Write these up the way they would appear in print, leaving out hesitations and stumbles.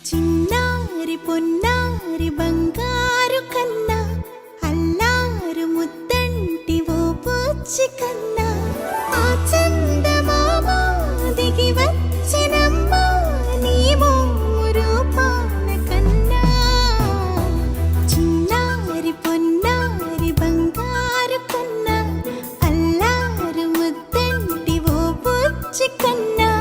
చిన్నారి పొన్నారి బంగారు కన్నా అల్లారు ముద్దంటి ఓ పూచి కన్నా ఆ చందమామ దిగి వచ్చినమ్మా నీ రూపాన కన్నా చిన్నారి పొన్నారి బంగారు కన్నా అల్లారు ముద్దంటి ఓ పూచి కన్నా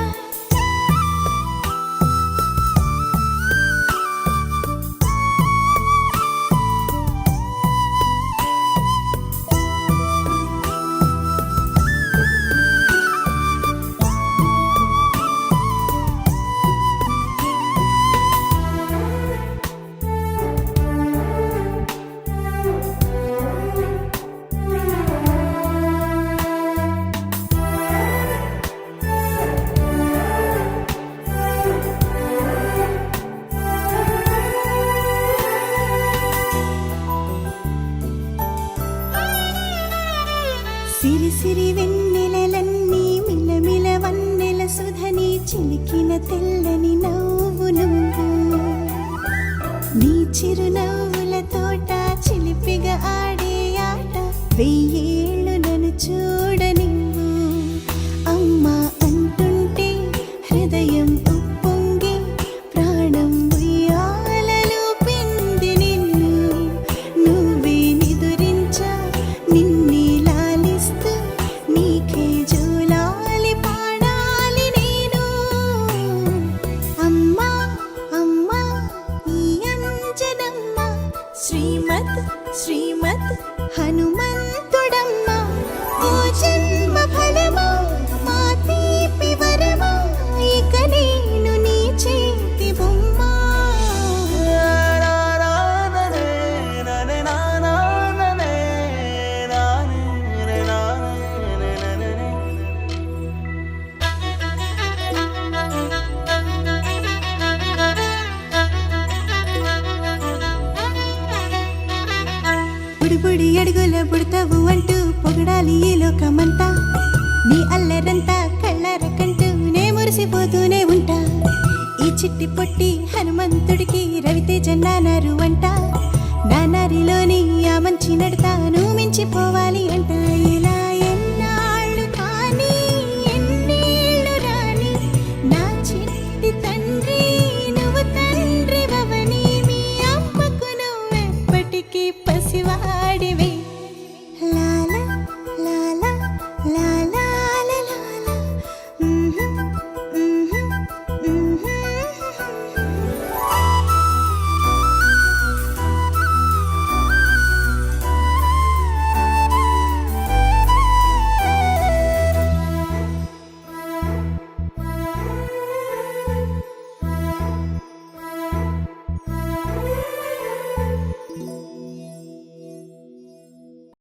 సిరి సిరి వెన్నెలలన్నీ మిలమిల వన్నెల సుధని చిలికిన తెల్లని నవ్వు నువ్వు నీ చిరునవ్వుల తోట చిలిపిగా ఆడే ఆట వెయ్యేళ్ళు నన్ను చూడనివ్వు అమ్మా అంటుంటే హృదయం ఉప్పొంగి ప్రాణం ఉయ్యాలలో పిండి నిన్ను నువ్వే నిదురించా నిన్నే నీకే జోలాలి పాడాలి నేను అమ్మా అమ్మా ఈ అంజనమ్మ శ్రీమత్ శ్రీమత్ హనుమంతుడమ్మ ఓ జన్మ ఫలమా మా తీపి వరమా ఇక నేను నీ చేతి బొమ్మ బుడి అడుగుల బుడతావు అంటూ పొగడాలి ఈ లోకమంతా నీ అల్లరంతా కళ్ళారకంటూ నే మురిసిపోతూనే ఉంటా ఈ చిట్టి పొట్టి హనుమంతుడికి రవితేజ నానారు అంట నానారిలోని ఆ మంచి నడతాను మించిపోవాలి అంట